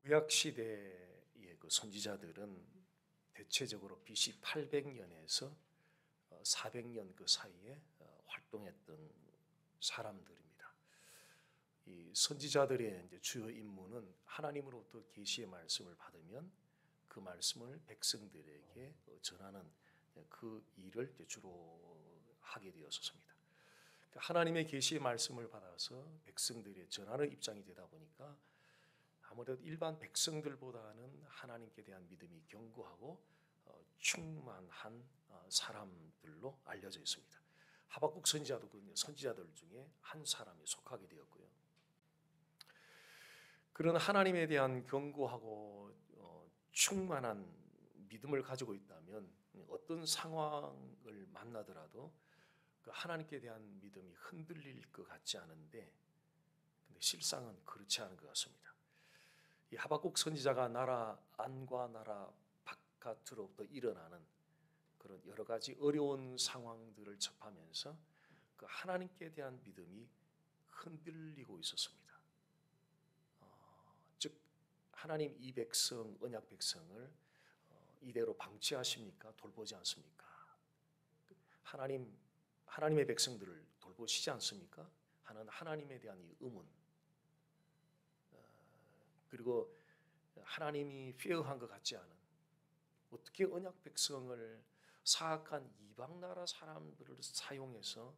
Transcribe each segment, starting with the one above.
구약 시대의 그 선지자들은 대체적으로 BC 800년에서 400년 그 사이에 활동했던 사람들입니다. 이 선지자들의 이제 주요 임무는 하나님으로부터 계시의 말씀을 받으면 그 말씀을 백성들에게 전하는 그 일을 주로 하게 되었습니다. 하나님의 계시의 말씀을 받아서 백성들이 전하는 입장이 되다 보니까 아무래도 일반 백성들보다는 하나님께 대한 믿음이 견고하고 충만한 사람들로 알려져 있습니다. 하박국 선지자도 그 선지자들 중에 한 사람이 속하게 되었고요. 그런 하나님에 대한 견고하고 충만한 믿음을 가지고 있다면 어떤 상황을 만나더라도 그 하나님께 대한 믿음이 흔들릴 것 같지 않은데, 근데 실상은 그렇지 않은 것 같습니다. 이 하박국 선지자가 나라 안과 나라 바깥으로부터 일어나는 그런 여러 가지 어려운 상황들을 접하면서 그 하나님께 대한 믿음이 흔들리고 있었습니다. 즉 하나님 이 백성, 언약 백성을 이대로 방치하십니까? 돌보지 않습니까? 하나님의 백성들을 돌보시지 않습니까? 하는 하나님에 대한 이 의문, 그리고 하나님이 페어한 것 같지 않은, 어떻게 언약 백성을 사악한 이방 나라 사람들을 사용해서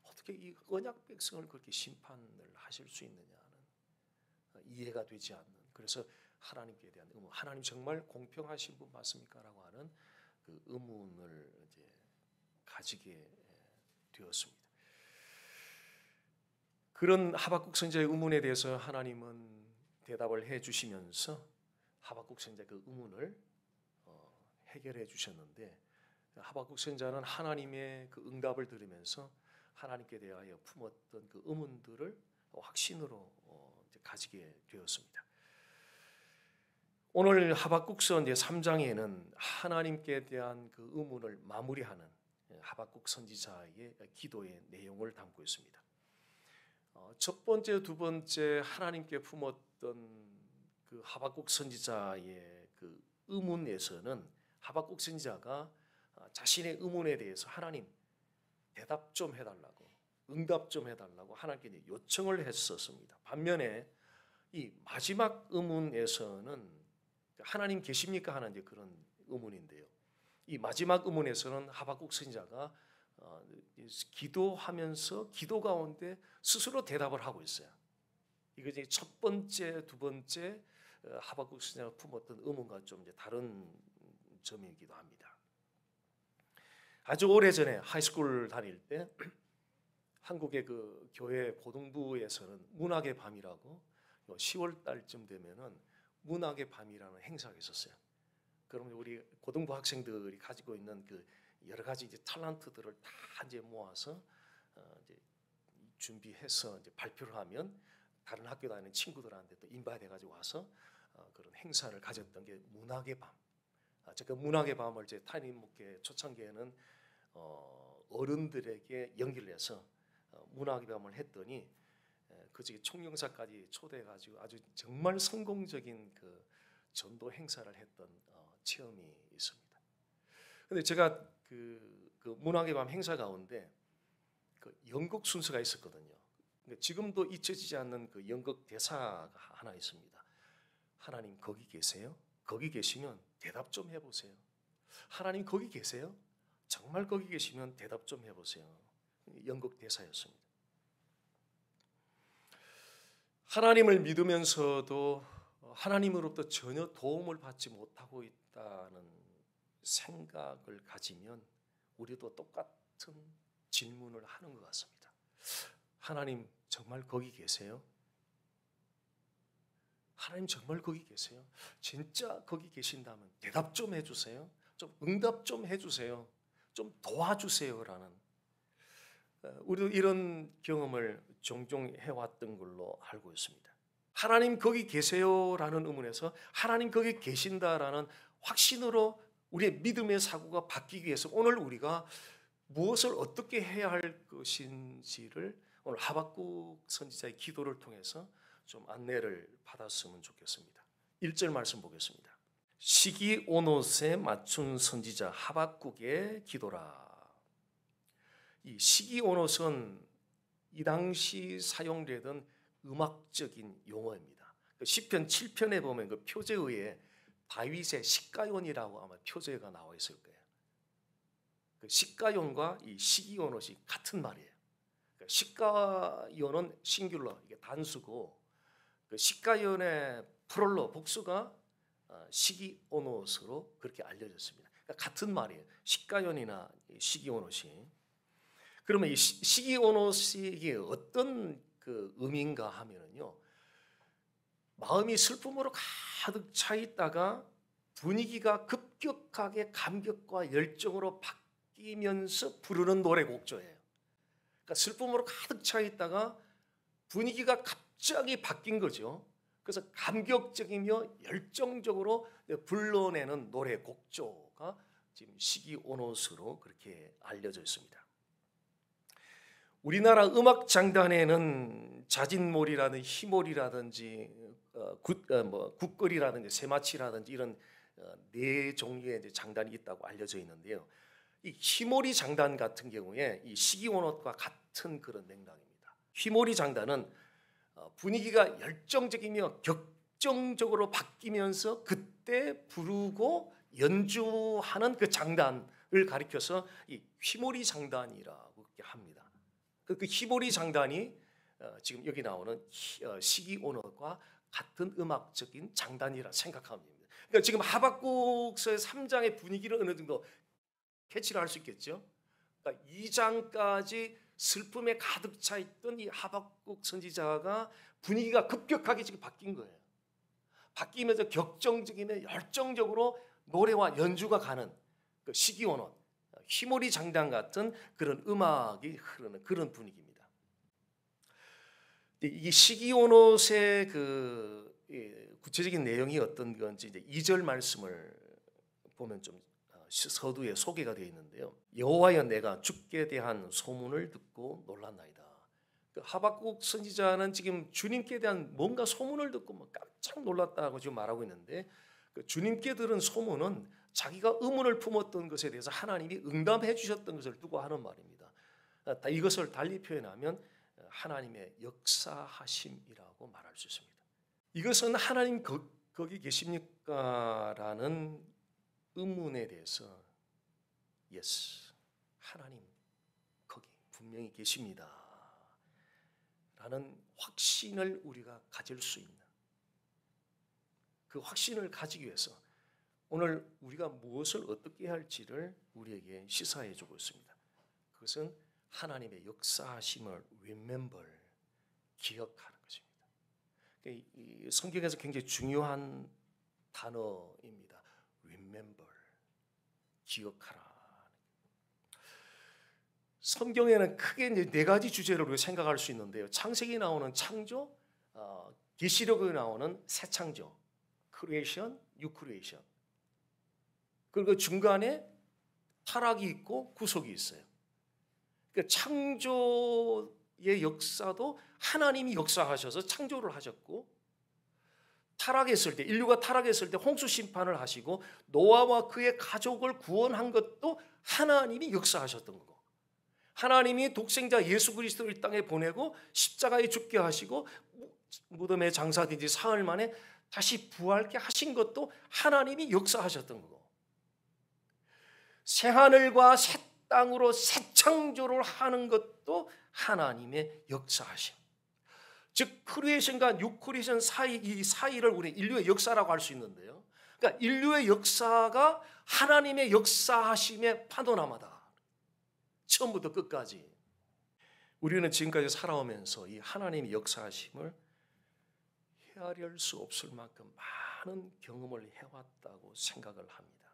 어떻게 이 언약 백성을 그렇게 심판을 하실 수 있느냐는 이해가 되지 않는, 그래서 하나님께 대한 의문, 하나님 정말 공평하신 분 맞습니까? 라고 하는 그 의문을 이제 가지게 되었습니다. 그런 하박국 선지자의 의문에 대해서 하나님은 대답을 해 주시면서 하박국 선지자의 그 의문을 해결해 주셨는데, 하박국 선지자는 하나님의 그 응답을 들으면서 하나님께 대하여 품었던 그 의문들을 확신으로 가지게 되었습니다. 오늘 하박국서 3장에는 하나님께 대한 그 의문을 마무리하는 하박국 선지자의 기도의 내용을 담고 있습니다. 첫 번째, 두 번째 하나님께 품었던 그 하박국 선지자의 그 의문에서는 하박국 선지자가 자신의 의문에 대해서 하나님 대답 좀 해달라고, 응답 좀 해달라고 하나님께 요청을 했었습니다. 반면에 이 마지막 의문에서는 하나님 계십니까 하는 이제 그런 의문인데요. 이 마지막 의문에서는 하박국 선지자가 기도하면서 기도 가운데 스스로 대답을 하고 있어요. 이거 이제 첫 번째, 두 번째 하박국 선지자가 품었던 의문과 좀 이제 다른 점이기도 합니다. 아주 오래전에 하이스쿨 다닐 때 한국의 그 교회 고등부에서는 문학의 밤이라고 10월 달쯤 되면은 문학의 밤이라는 행사가 있었어요. 그러면 우리 고등부 학생들이 가지고 있는 그 여러 가지 이제 탤런트들을 다 이제 모아서 이제 준비해서 이제 발표를 하면 다른 학교 다니는 친구들한테 또 인바이트 해가지고 와서 그런 행사를 가졌던 게 문학의 밤. 그 문학의 밤을 이제 타임 목회 초창기에는 어른들에게 연기를 해서 문학의 밤을 했더니 그 중에 총영사까지 초대해가지고 아주 정말 성공적인 그 전도 행사를 했던 체험이 있습니다. 근데 제가 그 문학의 밤 행사 가운데 그 연극 순서가 있었거든요. 지금도 잊혀지지 않는 그 연극 대사가 하나 있습니다. 하나님 거기 계세요? 거기 계시면 대답 좀 해보세요. 하나님 거기 계세요? 정말 거기 계시면 대답 좀 해보세요. 연극 대사였습니다. 하나님을 믿으면서도 하나님으로부터 전혀 도움을 받지 못하고 있다는 생각을 가지면 우리도 똑같은 질문을 하는 것 같습니다. 하나님 정말 거기 계세요? 하나님 정말 거기 계세요? 진짜 거기 계신다면 대답 좀 해주세요. 좀 응답 좀 해주세요. 좀 도와주세요라는, 우리도 이런 경험을 종종 해왔던 걸로 알고 있습니다. 하나님 거기 계세요라는 의문에서 하나님 거기 계신다라는 확신으로 우리의 믿음의 사고가 바뀌기 위해서 오늘 우리가 무엇을 어떻게 해야 할 것인지를 오늘 하박국 선지자의 기도를 통해서 좀 안내를 받았으면 좋겠습니다. 1절 말씀 보겠습니다. 시기오롯에 맞춘 선지자 하박국의 기도라. 이 시기오롯은 이 당시 사용되던 음악적인 용어입니다. 시편 7편에 보면 그 표제어에 다윗의 시가연이라고 아마 표제가 나와 있을 거예요. 그 시가연과 이 시기오롯이 같은 말이에요. 시가연은 싱귤러, 이게 단수고, 그 시가연의 플럴러 복수가 시기오롯으로 그렇게 알려졌습니다. 그러니까 같은 말이에요. 시가연이나 시기오롯이. 그러면 이 시기오롯이 이게 어떤 그 의미인가 하면은요, 마음이 슬픔으로 가득 차 있다가 분위기가 급격하게 감격과 열정으로 바뀌면서 부르는 노래 곡조예요. 그러니까 슬픔으로 가득 차 있다가 분위기가 갑자기 바뀐 거죠. 그래서 감격적이며 열정적으로 불러내는 노래 곡조가 지금 시기오롯으로 그렇게 알려져 있습니다. 우리나라 음악 장단에는 자진몰이라든지 희몰이라든지 국거리라든지 세마치라든지 이런 네 종류의 장단이 있다고 알려져 있는데요. 이 희몰이 장단 같은 경우에 이 시기오롯과 같은 그런 맥락입니다. 희몰이 장단은 분위기가 열정적이며 격정적으로 바뀌면서 그때 부르고 연주하는 그 장단을 가리켜서 이 휘몰이 장단이라고 그렇게 합니다. 그 휘몰이 장단이 지금 여기 나오는 시기오롯과 같은 음악적인 장단이라 생각하면 됩니다. 그러니까 지금 하박국서의 3장의 분위기를 어느 정도 캐치를 할 수 있겠죠. 그러니까 2장까지 슬픔에 가득 차 있던 이 하박국 선지자가 분위기가 급격하게 지금 바뀐 거예요. 바뀌면서 격정적이며 열정적으로 노래와 연주가 가는 그 시기오롯, 휘몰이 장단 같은 그런 음악이 흐르는 그런 분위기입니다. 이 시기오롯의 그 구체적인 내용이 어떤 건지 이제 2절 말씀을 보면 좀 서두에 소개가 되어 있는데요. 여호와여, 내가 주께 대한 소문을 듣고 놀랐나이다. 그 하박국 선지자는 지금 주님께 대한 뭔가 소문을 듣고 뭐 깜짝 놀랐다고 지금 말하고 있는데, 그 주님께 들은 소문은 자기가 의문을 품었던 것에 대해서 하나님이 응답해 주셨던 것을 두고 하는 말입니다. 이것을 달리 표현하면 하나님의 역사하심이라고 말할 수 있습니다. 이것은 하나님 거기 계십니까? 라는 의문에 대해서 yes, 하나님 거기 분명히 계십니다 라는 확신을 우리가 가질 수 있는, 그 확신을 가지기 위해서 오늘 우리가 무엇을 어떻게 할지를 우리에게 시사해 주고 있습니다. 그것은 하나님의 역사하심을 remember, 기억하는 것입니다. 이 성경에서 굉장히 중요한 단어입니다. remember, 기억하라. 성경에는 크게 이제 네 가지 주제를 우리가 생각할 수 있는데요. 창세기 나오는 창조, 계시록에 나오는 새 창조, creation, new creation. 그리고 중간에 타락이 있고 구속이 있어요. 그러니까 창조의 역사도 하나님이 역사하셔서 창조를 하셨고, 타락했을 때, 인류가 타락했을 때 홍수 심판을 하시고 노아와 그의 가족을 구원한 것도 하나님이 역사하셨던 거고, 하나님이 독생자 예수 그리스도를 이 땅에 보내고 십자가에 죽게 하시고 무덤에 장사된 지 사흘 만에 다시 부활케 하신 것도 하나님이 역사하셨던 거고, 새하늘과 새 땅으로 새 창조를 하는 것도 하나님의 역사하심. 즉 크리에이션과 뉴 크리에이션 사이, 이 사이를 우리 인류의 역사라고 할 수 있는데요. 그러니까 인류의 역사가 하나님의 역사하심의 파노라마다. 처음부터 끝까지 우리는 지금까지 살아오면서 이 하나님의 역사하심을 헤아릴 수 없을 만큼 많은 경험을 해왔다고 생각을 합니다.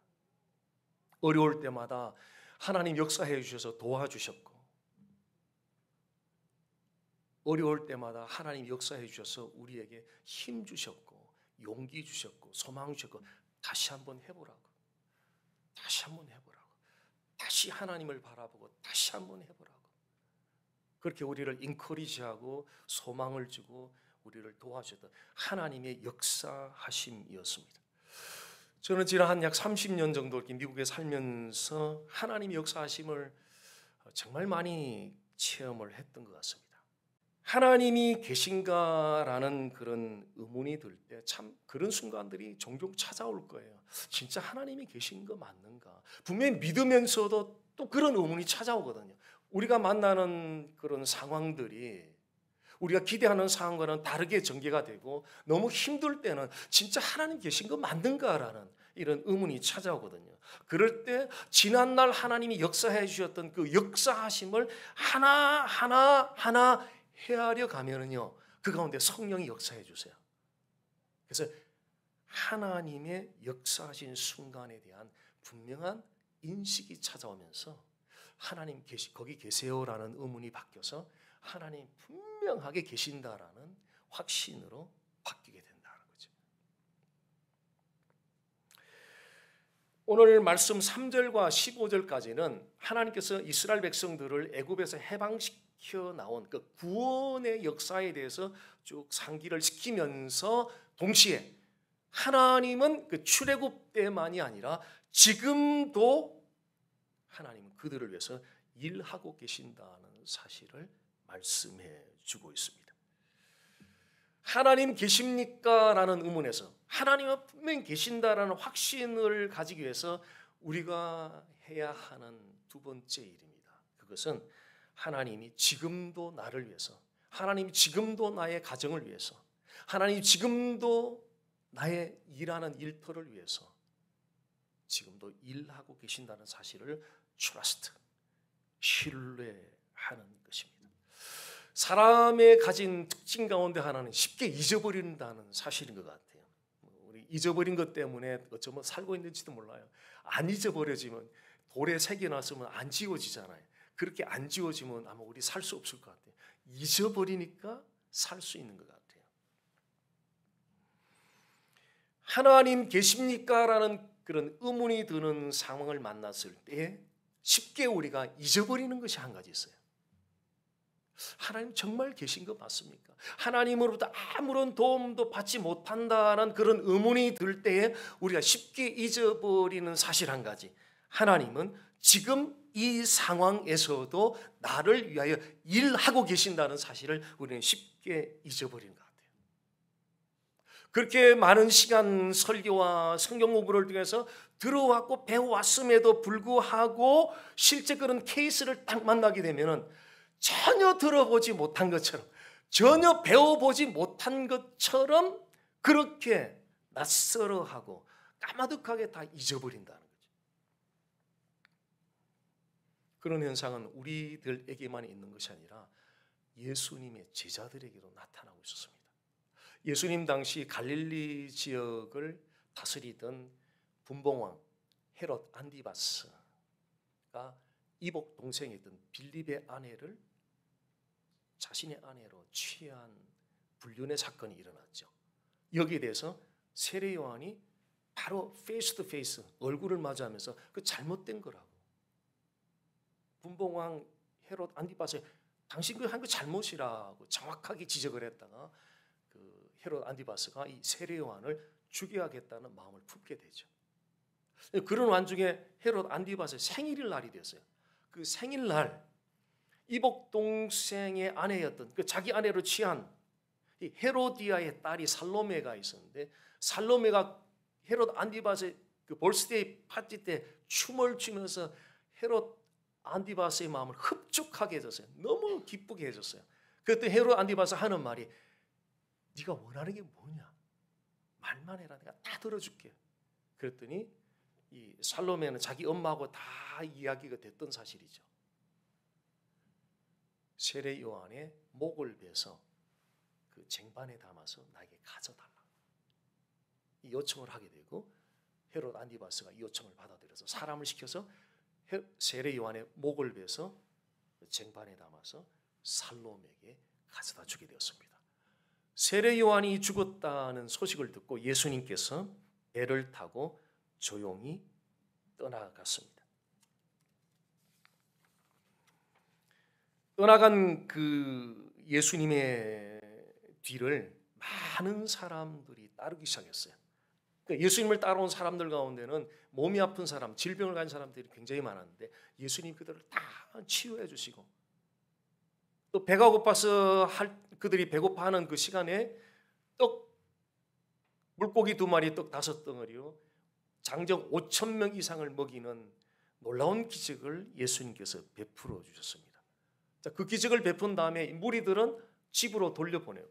어려울 때마다 하나님 역사해 주셔서 도와주셨고, 어려울 때마다 하나님 역사해 주셔서 우리에게 힘 주셨고, 용기 주셨고, 소망 주셨고, 다시 한번 해보라고, 다시 한번 해보라고, 다시 하나님을 바라보고 다시 한번 해보라고, 그렇게 우리를 인커리지하고 소망을 주고 우리를 도와주셨던 하나님의 역사하심이었습니다. 저는 지난 약 30년 정도 이렇게 미국에 살면서 하나님의 역사하심을 정말 많이 체험을 했던 것 같습니다. 하나님이 계신가라는 그런 의문이 들 때 참 그런 순간들이 종종 찾아올 거예요. 진짜 하나님이 계신 거 맞는가? 분명히 믿으면서도 또 그런 의문이 찾아오거든요. 우리가 만나는 그런 상황들이 우리가 기대하는 상황과는 다르게 전개가 되고 너무 힘들 때는 진짜 하나님 계신 거 맞는가라는 이런 의문이 찾아오거든요. 그럴 때 지난날 하나님이 역사해 주셨던 그 역사하심을 하나 헤아려 가면은요, 그 가운데 성령이 역사해 주세요. 그래서 하나님의 역사하신 순간에 대한 분명한 인식이 찾아오면서 하나님 거기 계세요라는 의문이 바뀌어서 하나님 분명하게 계신다라는 확신으로 바뀌게 된다는 거죠. 오늘 말씀 3절과 15절까지는 하나님께서 이스라엘 백성들을 애굽에서 해방시켜 나온 그 구원의 역사에 대해서 쭉 상기를 시키면서 동시에 하나님은 그 출애굽 때만이 아니라 지금도 하나님은 그들을 위해서 일하고 계신다는 사실을 말씀해 주고 있습니다. 하나님 계십니까? 라는 의문에서 하나님은 분명히 계신다라는 확신을 가지기 위해서 우리가 해야 하는 두 번째 일입니다. 그것은 하나님이 지금도 나를 위해서, 하나님이 지금도 나의 가정을 위해서, 하나님이 지금도 나의 일하는 일터를 위해서 지금도 일하고 계신다는 사실을 trust, 신뢰하는 것입니다. 사람의 가진 특징 가운데 하나는 쉽게 잊어버린다는 사실인 것 같아요. 우리 잊어버린 것 때문에 어쩌면 살고 있는지도 몰라요. 안 잊어버려지면 돌에 새겨놨으면 안 지워지잖아요. 그렇게 안 지워지면 아마 우리 살 수 없을 것 같아요. 잊어버리니까 살 수 있는 것 같아요. 하나님 계십니까? 라는 그런 의문이 드는 상황을 만났을 때 쉽게 우리가 잊어버리는 것이 한 가지 있어요. 하나님 정말 계신 거 맞습니까? 하나님으로부터 아무런 도움도 받지 못한다는 그런 의문이 들 때에 우리가 쉽게 잊어버리는 사실 한 가지. 하나님은 지금 이 상황에서도 나를 위하여 일하고 계신다는 사실을 우리는 쉽게 잊어버리는 것 같아요. 그렇게 많은 시간 설교와 성경 공부를 통해서 들어왔고 배워왔음에도 불구하고 실제 그런 케이스를 딱 만나게 되면 전혀 들어보지 못한 것처럼, 전혀 배워보지 못한 것처럼 그렇게 낯설어하고 까마득하게 다 잊어버린다는 거죠. 그런 현상은 우리들에게만 있는 것이 아니라 예수님의 제자들에게도 나타나고 있었습니다. 예수님 당시 갈릴리 지역을 다스리던 분봉왕 헤롯 안디바스가 이복 동생이었던 빌립의 아내를 자신의 아내로 취한 불륜의 사건이 일어났죠. 여기에 대해서 세례 요한이 바로 페이스 투 페이스 얼굴을 마주하면서 그 잘못된 거라고, 분봉왕 헤롯 안디바스 당신 그 한 거 잘못이라고 정확하게 지적을 했다가 그 헤롯 안디바스가 이 세례 요한을 죽여야겠다는 마음을 품게 되죠. 그런 와중에 헤롯 안디바스의 생일일 날이 되었어요. 그 생일날 이복 동생의 아내였던 그 자기 아내로 취한 이 헤로디아의 딸이 살로메가 있었는데, 살로메가 헤롯 안디바스의 그 벌스데이 파티 때 춤을 추면서 헤롯 안디바스의 마음을 흡족하게 해줬어요. 너무 기쁘게 해줬어요. 그때 헤롯 안디바스 하는 말이, 네가 원하는 게 뭐냐? 말만 해라, 내가 다 들어줄게. 그랬더니 이 살로메는 자기 엄마하고 다 이야기가 됐던 사실이죠. 세례 요한의 목을 베서 그 쟁반에 담아서 나에게 가져달라, 이 요청을 하게 되고, 헤롯 안디바스가 이 요청을 받아들여서 사람을 시켜서 세례 요한의 목을 베서 쟁반에 담아서 살로메에게 가져다 주게 되었습니다. 세례 요한이 죽었다는 소식을 듣고 예수님께서 배를 타고 조용히 떠나갔습니다. 떠나간 그 예수님의 뒤를 많은 사람들이 따르기 시작했어요. 그러니까 예수님을 따라온 사람들 가운데는 몸이 아픈 사람, 질병을 가진 사람들이 굉장히 많았는데 예수님 그들을 다 치유해 주시고, 또 배가 고파서 그들이 배고파하는 그 시간에 물고기 2마리, 떡 5덩어리요 장정 5,000명 이상을 먹이는 놀라운 기적을 예수님께서 베풀어 주셨습니다. 자, 그 기적을 베푼 다음에 무리들은 집으로 돌려보내고,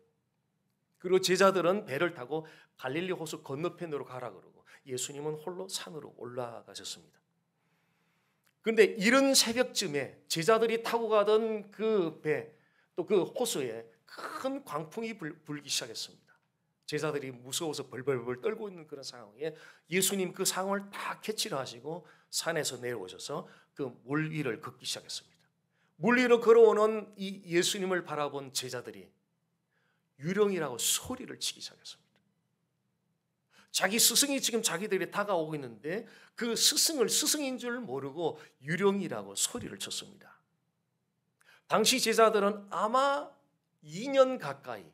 그리고 제자들은 배를 타고 갈릴리 호수 건너편으로 가라 그러고 예수님은 홀로 산으로 올라가셨습니다. 그런데 이른 새벽쯤에 제자들이 타고 가던 그 배, 또 그 호수에 큰 광풍이 불기 시작했습니다. 제자들이 무서워서 벌벌벌 떨고 있는 그런 상황에 예수님 그 상황을 다 캐치를 하시고 산에서 내려오셔서 그 물 위를 걷기 시작했습니다. 물 위로 걸어오는 이 예수님을 바라본 제자들이 유령이라고 소리를 치기 시작했습니다. 자기 스승이 지금 자기들이 다가오고 있는데 그 스승을 스승인 줄 모르고 유령이라고 소리를 쳤습니다. 당시 제자들은 아마 2년 가까이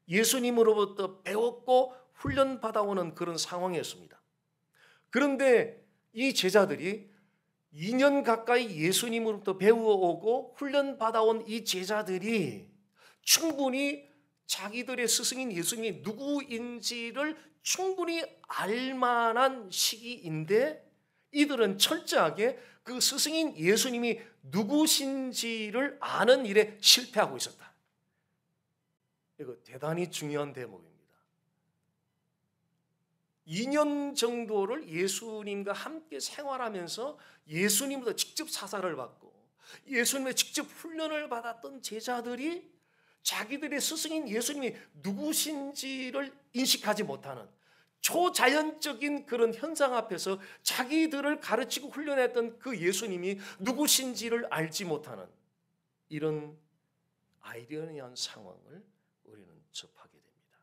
예수님으로부터 배웠고 훈련받아오는 그런 상황이었습니다. 그런데 이 제자들이 2년 가까이 예수님으로부터 배워오고 훈련받아온 이 제자들이 충분히 자기들의 스승인 예수님이 누구인지를 충분히 알만한 시기인데 이들은 철저하게 그 스승인 예수님이 누구신지를 아는 일에 실패하고 있었다. 이거 대단히 중요한 대목입니다. 2년 정도를 예수님과 함께 생활하면서 예수님보다 직접 사사를 받고 예수님의 직접 훈련을 받았던 제자들이 자기들의 스승인 예수님이 누구신지를 인식하지 못하는 초자연적인 그런 현상 앞에서 자기들을 가르치고 훈련했던 그 예수님이 누구신지를 알지 못하는 이런 아이러니한 상황을 우리는 접하게 됩니다.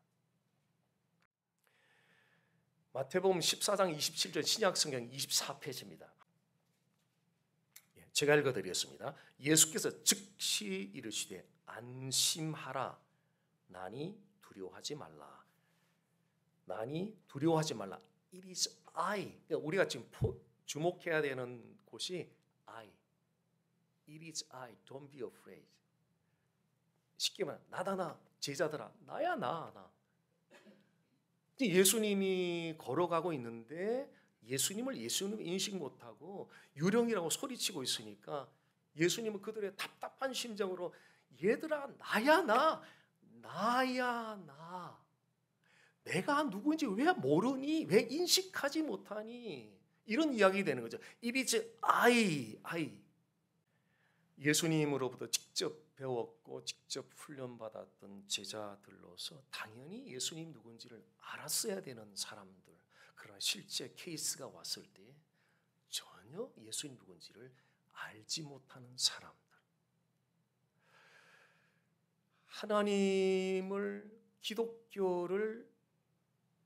마태복음 14장 27절 신약성경 24페이지입니다. 제가 읽어드리겠습니다. 예수께서 즉시 이르시되 안심하라. 나니 두려워하지 말라. 나니 두려워하지 말라. It is I. 그러니까 우리가 지금 주목해야 되는 곳이 I. It is I. Don't be afraid. 쉽게 말하면 나다 나. 제자들아 나야 나. 예수님이 걸어가고 있는데 예수님을 예수님 인식 못하고 유령이라고 소리치고 있으니까 예수님은 그들의 답답한 심정으로 얘들아 나야 나. 내가 누구인지 왜 모르니? 왜 인식하지 못하니? 이런 이야기 되는 거죠. It is I. 예수님으로부터 직접 배웠고 직접 훈련받았던 제자들로서 당연히 예수님 누군지를 알았어야 되는 사람들. 그러나 실제 케이스가 왔을 때 전혀 예수님 누군지를 알지 못하는 사람들. 하나님을, 기독교를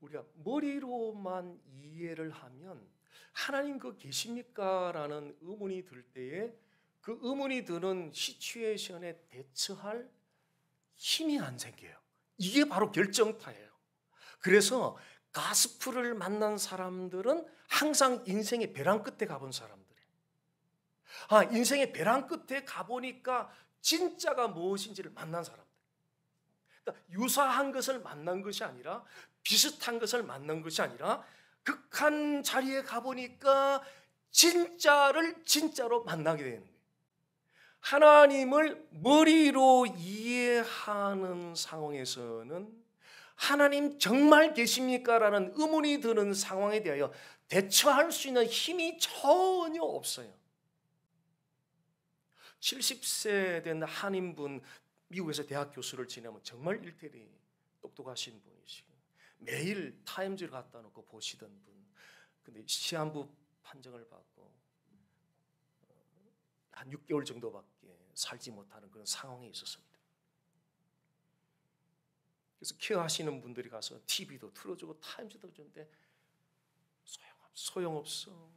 우리가 머리로만 이해를 하면 하나님 그 계십니까? 라는 의문이 들 때에 그 의문이 드는 시츄에이션에 대처할 힘이 안 생겨요. 이게 바로 결정타예요. 그래서 가스프를 만난 사람들은 항상 인생의 벼랑 끝에 가본 사람들이에요. 인생의 벼랑 끝에 가보니까 진짜가 무엇인지를 만난 사람들. 그러니까 유사한 것을 만난 것이 아니라 비슷한 것을 만난 것이 아니라 극한 자리에 가보니까 진짜를 진짜로 만나게 되는 거예요. 하나님을 머리로 이해하는 상황에서는 하나님 정말 계십니까? 라는 의문이 드는 상황에 대하여 대처할 수 있는 힘이 전혀 없어요. 70세 된 한인분, 미국에서 대학 교수를 지내면 정말 일테리 똑똑하신 분이시고 매일 타임즈를 갖다 놓고 보시던 분. 근데 시한부 판정을 받고 한 6개월 정도밖에 살지 못하는 그런 상황에 있었습니다. 그래서 케어하시는 분들이 가서 TV도 틀어주고 타임즈도 주는데 소용없어.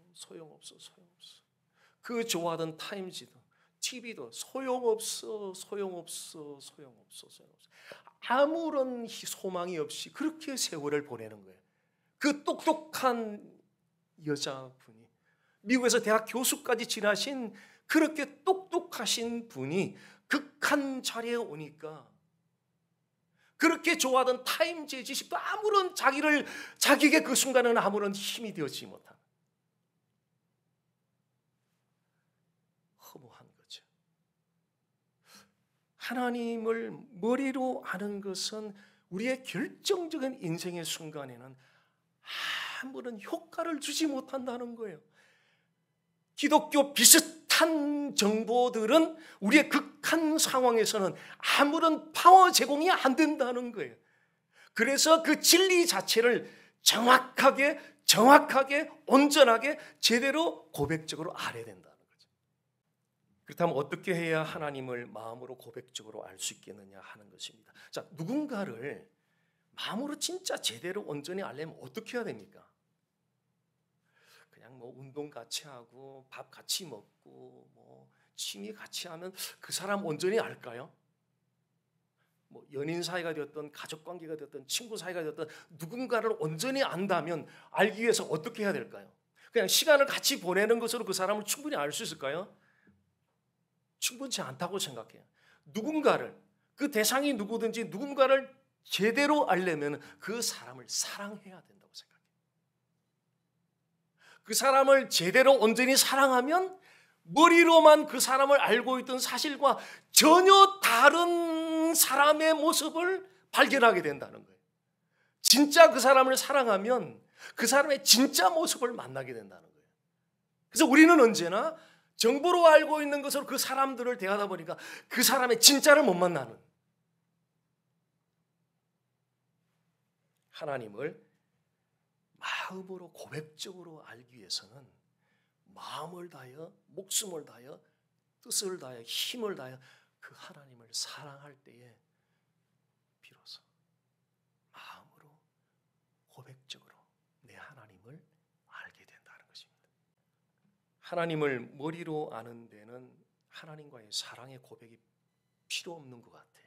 그 좋아하던 타임즈도 TV도 소용없어. 아무런 소망이 없이 그렇게 세월을 보내는 거예요. 그 똑똑한 여자분이, 미국에서 대학 교수까지 지나신 그렇게 똑똑하신 분이 극한 자리에 오니까 그렇게 좋아하던 타임즈의 지식도 아무런 자기에게 그 순간은 아무런 힘이 되었지 못한 허무한 거죠. 하나님을 머리로 아는 것은 우리의 결정적인 인생의 순간에는 아무런 효과를 주지 못한다는 거예요. 기독교 비슷한 정보들은 우리의 극한 상황에서는 아무런 파워 제공이 안 된다는 거예요. 그래서 그 진리 자체를 정확하게 온전하게 제대로 고백적으로 알아야 된다는 거죠. 그렇다면 어떻게 해야 하나님을 마음으로 고백적으로 알 수 있겠느냐 하는 것입니다. 자, 누군가를 마음으로 진짜 제대로 온전히 알려면 어떻게 해야 됩니까? 그냥 뭐 운동 같이 하고 밥 같이 먹고 뭐 취미 같이 하면 그 사람 온전히 알까요? 뭐 연인 사이가 되었든 가족 관계가 되었든 친구 사이가 되었든 누군가를 온전히 안다면 알기 위해서 어떻게 해야 될까요? 그냥 시간을 같이 보내는 것으로 그 사람을 충분히 알 수 있을까요? 충분치 않다고 생각해요. 누군가를, 그 대상이 누구든지 누군가를 제대로 알려면 그 사람을 사랑해야 된다고 생각해요. 그 사람을 제대로 온전히 사랑하면 머리로만 그 사람을 알고 있던 사실과 전혀 다른 사람의 모습을 발견하게 된다는 거예요. 진짜 그 사람을 사랑하면 그 사람의 진짜 모습을 만나게 된다는 거예요. 그래서 우리는 언제나 정보로 알고 있는 것으로 그 사람들을 대하다 보니까 그 사람의 진짜를 못 만나는, 하나님을 마음으로 고백적으로 알기 위해서는 마음을 다하여, 목숨을 다하여, 뜻을 다하여, 힘을 다하여 그 하나님을 사랑할 때에 비로소 마음으로 고백적으로 내 하나님을 알게 된다는 것입니다. 하나님을 머리로 아는 데는 하나님과의 사랑의 고백이 필요 없는 것 같아요.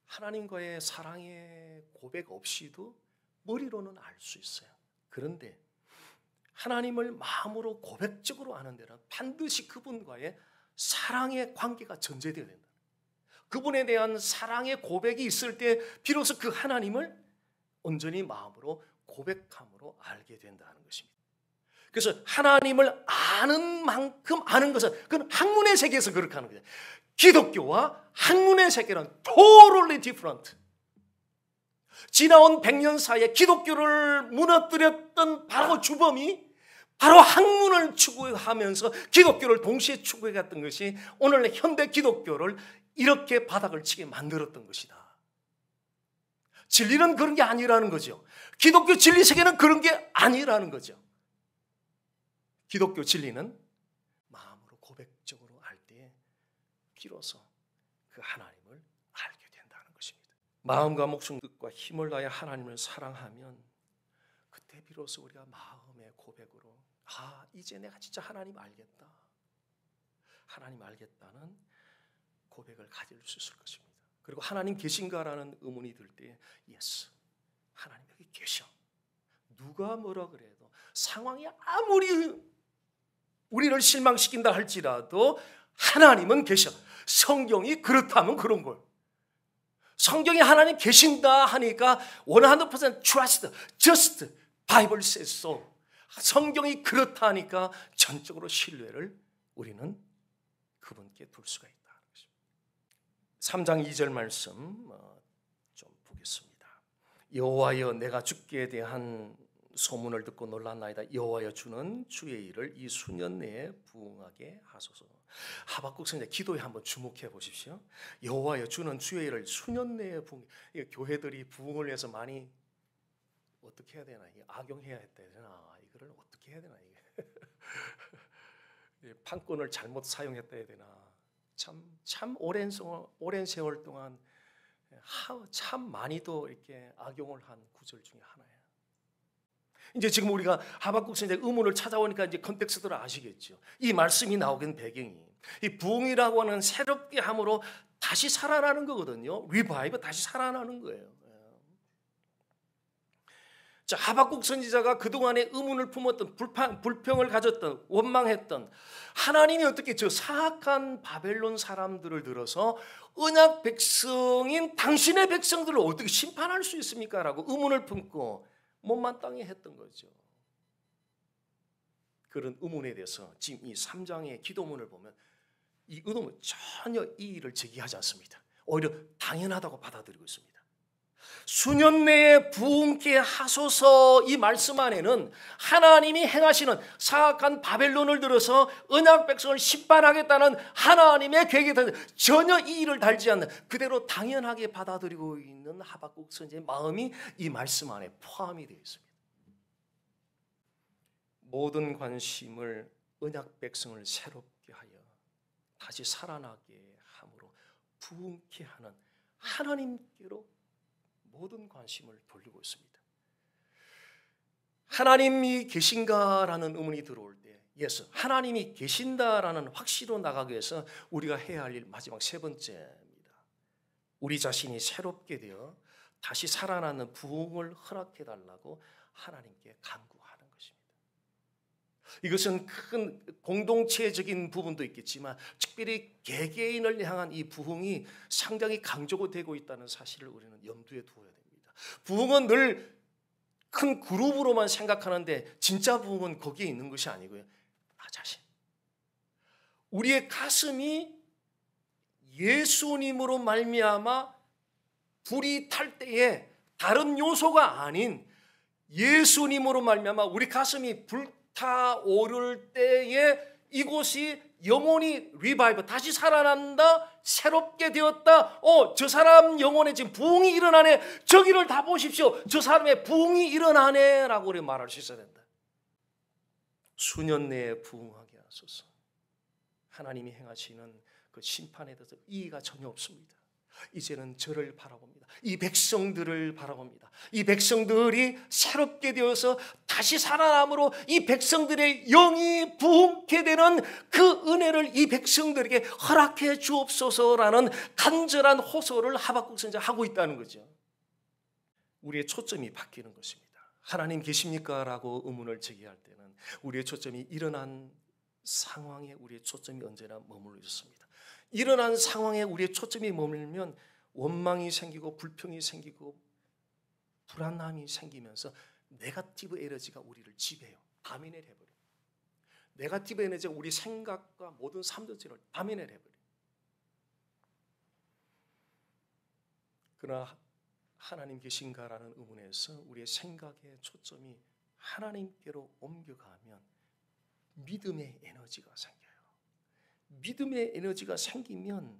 하나님과의 사랑의 고백 없이도 머리로는 알 수 있어요. 그런데 하나님을 마음으로 고백적으로 아는 데는 반드시 그분과의 사랑의 관계가 전제되어야 된다. 그분에 대한 사랑의 고백이 있을 때 비로소 그 하나님을 온전히 마음으로 고백함으로 알게 된다는 것입니다. 그래서 하나님을 아는 만큼 아는 것은 그건 학문의 세계에서 그렇게 하는 거예요. 기독교와 학문의 세계는 totally different. 지나온 100년 사이에 기독교를 무너뜨렸던 바로 주범이 바로 학문을 추구하면서 기독교를 동시에 추구해갔던 것이 오늘의 현대 기독교를 이렇게 바닥을 치게 만들었던 것이다. 진리는 그런 게 아니라는 거죠. 기독교 진리 세계는 그런 게 아니라는 거죠. 기독교 진리는 마음으로 고백적으로 알 때에 비로소 그 하나님을 알게 된다는 것입니다. 마음과 목숨, 뜻과 힘을 다해 하나님을 사랑하면 그때 비로소 우리가 마음의 고백으로 이제 내가 진짜 하나님 알겠다. 하나님 알겠다는 고백을 가질 수 있을 것입니다. 그리고 하나님 계신가라는 의문이 들 때 예스, 하나님 여기 계셔. 누가 뭐라 그래도 상황이 아무리 우리를 실망시킨다 할지라도 하나님은 계셔. 성경이 그렇다면 그런 걸. 성경이 하나님 계신다 하니까 100% trust, just, Bible says so. 성경이 그렇다 하니까 전적으로 신뢰를 우리는 그분께 둘 수가 있다는 것입니다. 3장 2절 말씀 좀 보겠습니다. 여호와여 내가 주께 대한 소문을 듣고 놀랐나이다. 여호와여 주는 주의 일을 이 수년 내에 부응하게 하소서. 하박국 선지자 기도에 한번 주목해 보십시오. 여호와여 주는 주의 일을 수년 내에 부응. 교회들이 부응을 위해서 많이 어떻게 해야 되나? 악용해야 되나? 이거를 어떻게 해야 되나? 판권을 잘못 사용했다 해야 되나? 참 오랜 세월 동안 참 많이도 이렇게 악용을 한 구절 중에 하나예요. 이제 지금 우리가 하박국 선지자 의문을 찾아오니까 이제 컨텍스트를 아시겠죠. 이 말씀이 나오긴 배경이 이 부흥이라고 하는 새롭게 함으로 다시 살아나는 거거든요. 리바이브, 다시 살아나는 거예요. 자, 하박국 선지자가 그동안에 의문을 품었던, 불평을 가졌던, 원망했던, 하나님이 어떻게 저 사악한 바벨론 사람들을 들어서 언약 백성인 당신의 백성들을 어떻게 심판할 수 있습니까? 라고 의문을 품고 못마땅해 했던 거죠. 그런 의문에 대해서 지금 이 3장의 기도문을 보면 이 의문은 전혀 이의를 제기하지 않습니다. 오히려 당연하다고 받아들이고 있습니다. 수년 내에 부흥케 하소서, 이 말씀 안에는 하나님이 행하시는 사악한 바벨론을 들어서 언약 백성을 심판하겠다는 하나님의 계획에 전혀 이의를 달지 않는 그대로 당연하게 받아들이고 있는 하박국 선지자의 마음이 이 말씀 안에 포함이 되어 있습니다. 모든 관심을 언약 백성을 새롭게 하여 다시 살아나게 함으로 부흥케 하는 하나님께로 모든 관심을 돌리고 있습니다. 하나님이 계신가라는 의문이 들어올 때, 예수, 하나님이 계신다라는 확신으로 나가기 위해서 우리가 해야 할 일 마지막 세 번째입니다. 우리 자신이 새롭게 되어 다시 살아나는 부흥을 허락해달라고 하나님께 간구하는 것입니다. 이것은 큰 공동체적인 부분도 있겠지만 특별히 개개인을 향한 이 부흥이 상당히 강조되고 있다는 사실을 우리는 염두에 두어야 됩니다. 부흥은 늘 큰 그룹으로만 생각하는데 진짜 부흥은 거기에 있는 것이 아니고요. 나 자신. 우리의 가슴이 예수님으로 말미암아 불이 탈 때에 다른 요소가 아닌 예수님으로 말미암아 우리 가슴이 불타오를 때에 이곳이 영혼이 리바이브, 다시 살아난다, 새롭게 되었다. 저 사람 영혼에 지금 부흥이 일어나네. 저기를 다 보십시오. 저 사람의 부흥이 일어나네 라고 우리 말할 수 있어야 된다. 수년 내에 부흥하게 하소서. 하나님이 행하시는 그 심판에 대해서 이의가 전혀 없습니다. 이제는 저를 바라봅니다. 이 백성들을 바라봅니다. 이 백성들이 새롭게 되어서 다시 살아남으로 이 백성들의 영이 부흥케 되는 그 은혜를 이 백성들에게 허락해 주옵소서라는 간절한 호소를 하박국 선지자가 하고 있다는 거죠. 우리의 초점이 바뀌는 것입니다. 하나님 계십니까? 라고 의문을 제기할 때는 우리의 초점이 일어난 상황에 우리의 초점이 언제나 머물러 있었습니다. 일어난 상황에 우리의 초점이 머물면 원망이 생기고 불평이 생기고 불안함이 생기면서 네거티브 에너지가 우리를 지배해요. 다미네를 해버려요. 네거티브 에너지가 우리 생각과 모든 삶 전체를 다미네를 해버려요. 그러나 하나님 계신가라는 의문에서 우리의 생각의 초점이 하나님께로 옮겨가면 믿음의 에너지가 생겨요. 믿음의 에너지가 생기면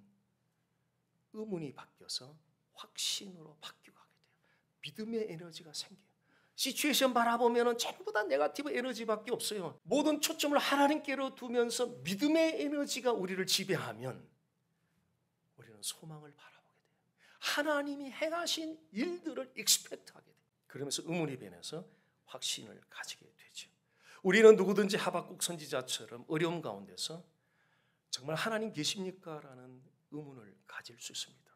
의문이 바뀌어서 확신으로 바뀌고 하게 돼요. 믿음의 에너지가 생겨요. 시츄에이션 바라보면 전부 다 네거티브 에너지밖에 없어요. 모든 초점을 하나님께로 두면서 믿음의 에너지가 우리를 지배하면 우리는 소망을 바라보게 돼요. 하나님이 행하신 일들을 익스펙트하게 돼요. 그러면서 의문이 변해서 확신을 가지게 되죠. 우리는 누구든지 하박국 선지자처럼 어려움 가운데서 정말 하나님 계십니까? 라는 의문을 가질 수 있습니다.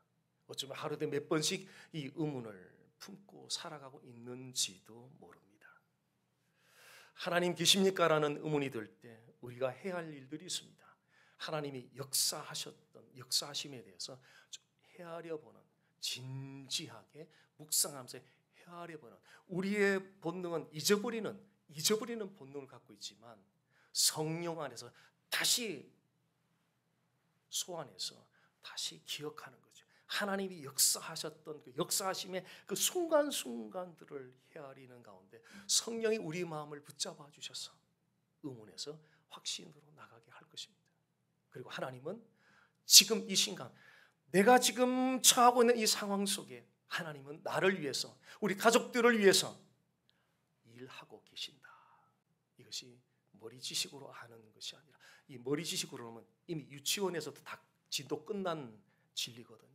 어쩌면 하루에 몇 번씩 이 의문을 품고 살아가고 있는지도 모릅니다. 하나님 계십니까? 라는 의문이 들 때 우리가 해야 할 일들이 있습니다. 하나님이 역사하심에 대해서 헤아려보는, 진지하게 묵상하면서 헤아려보는, 우리의 본능은 잊어버리는 본능을 갖고 있지만 성령 안에서 다시 소환해서 다시 기억하는 거죠. 하나님이 역사하셨던 그 역사하심의 그 순간순간들을 헤아리는 가운데 성령이 우리 마음을 붙잡아 주셔서 의문에서 확신으로 나가게 할 것입니다. 그리고 하나님은 지금 이 순간 내가 지금 처하고 있는 이 상황 속에 하나님은 나를 위해서, 우리 가족들을 위해서 일하고 계신다. 이것이 머리 지식으로 아는 것이 아니라 이 머리 지식으로 하면 이미 유치원에서도 다 진도 끝난 진리거든요.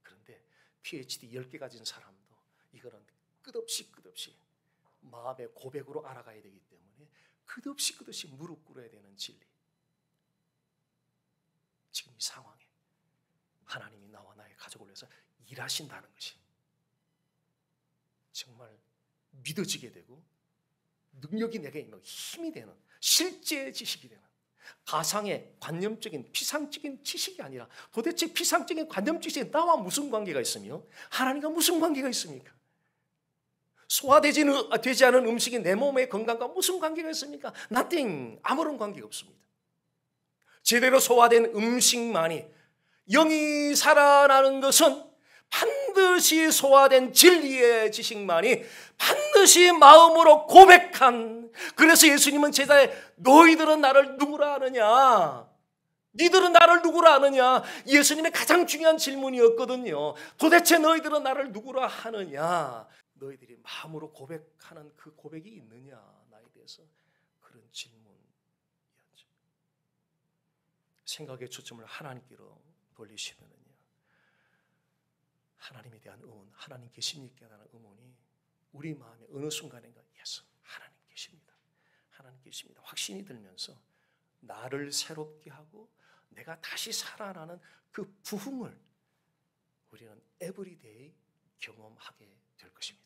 그런데 PhD 10개 가진 사람도 이거는 끝없이 마음의 고백으로 알아가야 되기 때문에 끝없이 무릎 꿇어야 되는 진리. 지금 이 상황에 하나님이 나와 나의 가족을 위해서 일하신다는 것이 정말 믿어지게 되고 능력이 내게 있는 힘이 되는 실제 지식이 되는 가상의 관념적인 피상적인 지식이 아니라 도대체 피상적인 관념적 지식이 나와 무슨 관계가 있으며 하나님과 무슨 관계가 있습니까? 소화되지 않은 음식이 내 몸의 건강과 무슨 관계가 있습니까? Nothing. 아무런 관계가 없습니다. 제대로 소화된 음식만이 영이 살아나는 것은 반드시 소화된 진리의 지식만이 반드시 마음으로 고백한. 그래서 예수님은 제자에 너희들은 나를 누구라 아느냐? 니들은 나를 누구라 아느냐? 예수님의 가장 중요한 질문이었거든요. 도대체 너희들은 나를 누구라 하느냐? 너희들이 마음으로 고백하는 그 고백이 있느냐? 나에 대해서 그런 질문이었죠. 생각의 초점을 하나님께로 돌리시면은요, 하나님에 대한 의문, 하나님 계십니까라는 의문이 우리 마음에 어느 순간인가 예수, 하나님 계십니다. 하나님 계십니다. 확신이 들면서 나를 새롭게 하고 내가 다시 살아나는 그 부흥을 우리는 에브리데이 경험하게 될 것입니다.